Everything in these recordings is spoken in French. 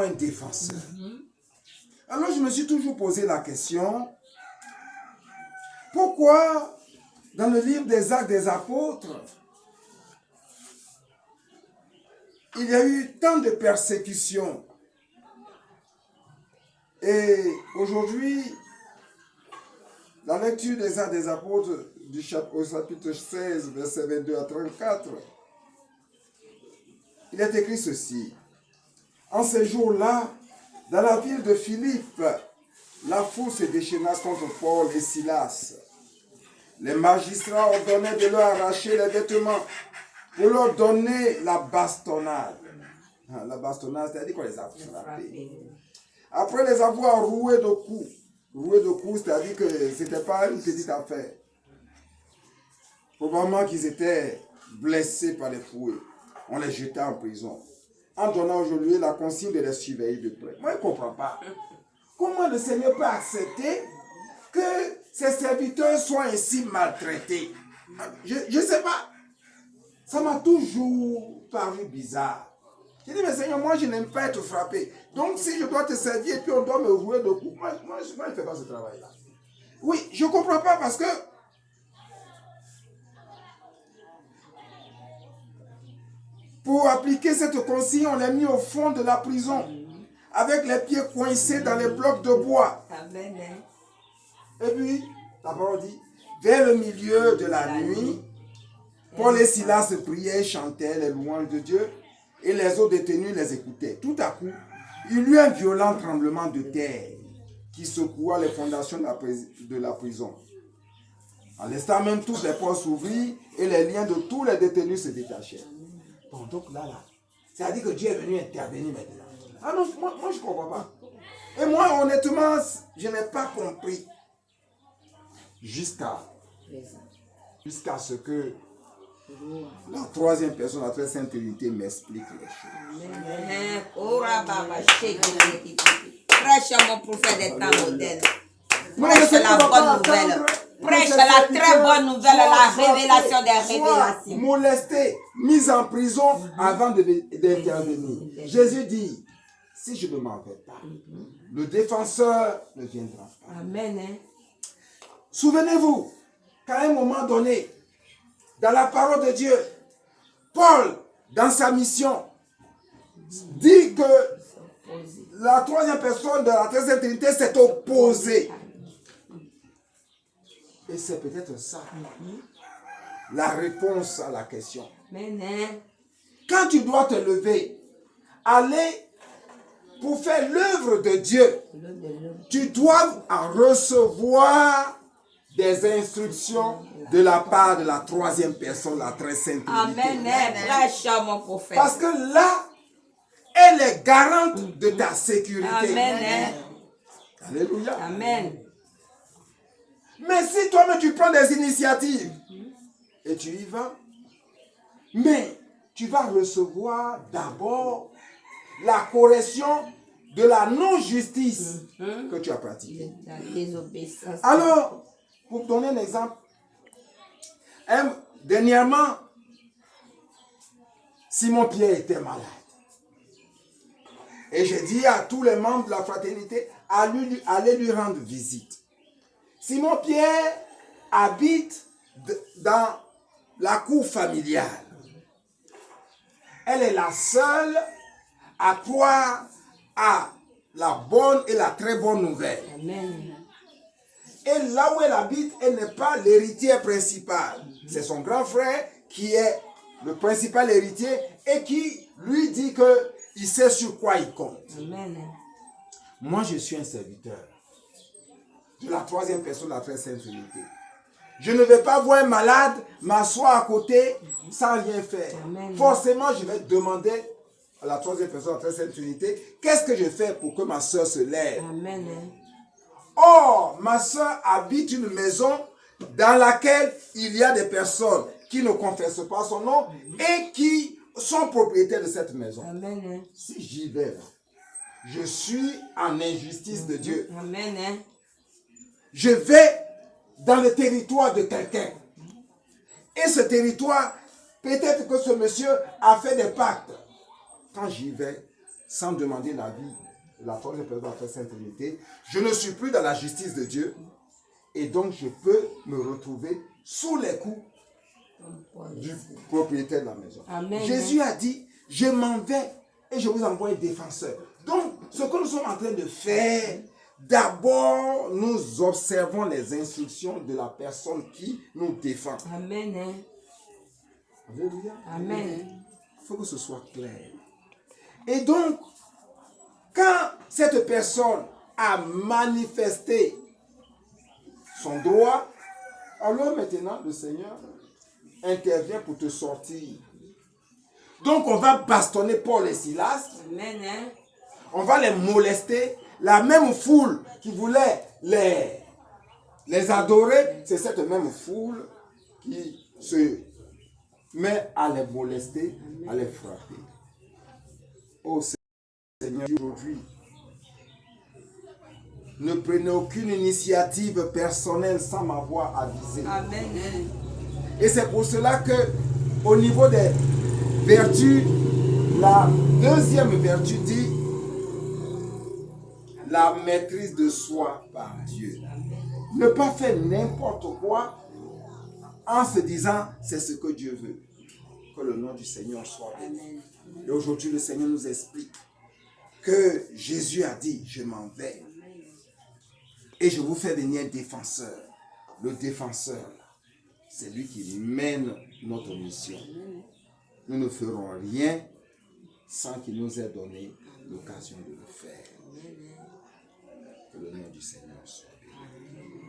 un défenseur. Alors je me suis toujours posé la question, pourquoi dans le livre des Actes des Apôtres, il y a eu tant de persécutions? Et aujourd'hui, la lecture des Actes des Apôtres au chapitre 16, versets 22 à 34, il est écrit ceci. En ces jours-là, dans la ville de Philippe, la foule se déchaîna contre Paul et Silas. Les magistrats ordonnaient de leur arracher les vêtements pour leur donner la bastonnade. La bastonnade, c'est-à-dire qu'on les a frappés. Après les avoir roués de coups. Roués de coups, c'est-à-dire que ce n'était pas une petite affaire. Probablement qu'ils étaient blessés par les fouets. On les jetait en prison. En donnant aujourd'hui la consigne de les surveiller de près. Moi, je ne comprends pas. Comment le Seigneur peut accepter que ses serviteurs soient ainsi maltraités? Je ne sais pas. Ça m'a toujours paru bizarre. J'ai dit, mais Seigneur, moi je n'aime pas être frappé. Donc si je dois te servir et puis on doit me rouer de coups, moi je ne fais pas ce travail-là. Oui, je ne comprends pas parce que pour appliquer cette consigne, on l'a mis au fond de la prison, avec les pieds coincés dans les blocs de bois. Amen. Et puis, la parole dit, vers le milieu de la nuit, Paul et Silas priaient et chantaient les louanges de Dieu, et les autres détenus les écoutaient. Tout à coup, il y eut un violent tremblement de terre qui secoua les fondations de la prison. En l'instant même, toutes les portes s'ouvrirent et les liens de tous les détenus se détachèrent. Bon, donc là, c'est-à-dire que Dieu est venu intervenir maintenant. Ah non, moi je ne comprends pas. Et moi, honnêtement, je n'ai pas compris. Jusqu'à ce que la troisième personne, la très sainte Trinité, m'explique les choses. Prêche à mon prophète des temps modernes. Prêche la bonne nouvelle. Prêche la très bonne nouvelle, la révélation des révélations. Molesté, mis en prison avant d'intervenir. Jésus dit, si je ne m'en vais pas, le défenseur ne viendra pas. Amen. Souvenez-vous qu'à un moment donné, dans la parole de Dieu, Paul, dans sa mission, dit que la troisième personne de la très sainte Trinité s'est opposée. Et c'est peut-être ça, la réponse à la question. Quand tu dois te lever, aller pour faire l'œuvre de Dieu, tu dois en recevoir des instructions de la part de la troisième personne, la très sainte Trinité. Amen. Mon prophète. Parce que là, elle est garante de ta sécurité. Amen. Alléluia. Amen. Mais si toi-même tu prends des initiatives et tu y vas, mais tu vas recevoir d'abord la correction de la non-justice que tu as pratiquée. La désobéissance. Alors, pour donner un exemple, dernièrement, Simon-Pierre était malade. Et j'ai dit à tous les membres de la fraternité, allez lui rendre visite. Simon-Pierre habite dans la cour familiale. Elle est la seule à croire à la bonne et la très bonne nouvelle. Amen. Et là où elle habite, elle n'est pas l'héritière principale. C'est son grand frère qui est le principal héritier et qui lui dit qu'il sait sur quoi il compte. Amen. Moi, je suis un serviteur de la troisième personne de la très sainte Trinité. Je ne vais pas voir un malade m'asseoir à côté sans rien faire. Amen. Forcément, je vais demander à la troisième personne de la très sainte Trinité, qu'est-ce que je fais pour que ma soeur se lève? Amen. Or, ma soeur habite une maison dans laquelle il y a des personnes qui ne confessent pas son nom et qui sont propriétaires de cette maison. Amen. Si j'y vais là, je suis en injustice de Dieu. Amen. Je vais dans le territoire de quelqu'un. Et ce territoire, peut-être que ce monsieur a fait des pactes. Quand j'y vais, sans demander l'avis de la troisième personne de la Sainte Trinité, je ne suis plus dans la justice de Dieu et donc je peux me retrouver sous les coups du propriétaire de la maison. Amen. Jésus a dit, je m'en vais et je vous envoie un défenseur. Donc, ce que nous sommes en train de faire, d'abord, nous observons les instructions de la personne qui nous défend. Amen. Alléluia. Amen. Il faut que ce soit clair. Et donc, quand cette personne a manifesté son droit, alors maintenant, le Seigneur intervient pour te sortir. Donc, on va bastonner Paul et Silas. Amen. On va les molester. La même foule qui voulait les adorer, c'est cette même foule qui se met à les molester, à les frapper. Oh Seigneur, aujourd'hui, ne prenez aucune initiative personnelle sans m'avoir avisé. Amen. Et c'est pour cela que, au niveau des vertus, la deuxième vertu dit la maîtrise de soi par Dieu. Ne pas faire n'importe quoi en se disant c'est ce que Dieu veut. Que le nom du Seigneur soit béni. Et aujourd'hui, le Seigneur nous explique que Jésus a dit je m'en vais et je vous fais venir un défenseur. Le défenseur, c'est lui qui mène notre mission. Nous ne ferons rien sans qu'il nous ait donné l'occasion de le faire. Que le nom du Seigneur soit béni.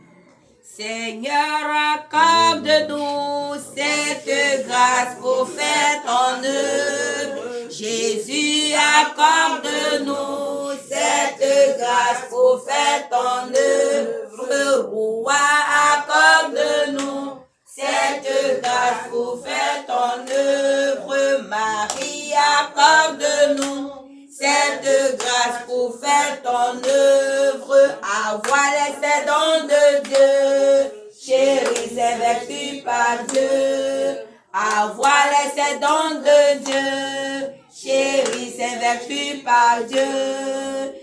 Seigneur, accorde-nous cette grâce pour faire ton œuvre. Jésus, accorde-nous cette grâce pour faire ton œuvre. Roi, accorde-nous cette grâce pour faire ton œuvre. Marie, accorde-nous cette grâce pour faire ton œuvre. Avoir les dons de Dieu, chérie, c'est vertu par Dieu. Avoir les dons de Dieu, chérie, c'est vertu par Dieu.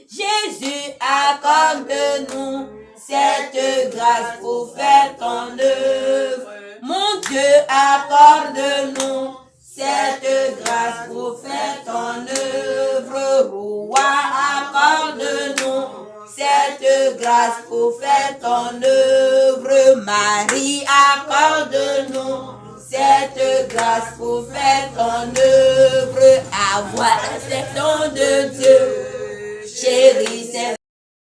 Jésus, accorde-nous cette grâce pour faire ton œuvre. Mon Dieu, accorde-nous cette grâce pour faire ton œuvre. Roi, accorde-nous cette grâce pour faire ton œuvre. Marie, accorde-nous cette grâce pour faire ton œuvre. Avoir les dons de Dieu,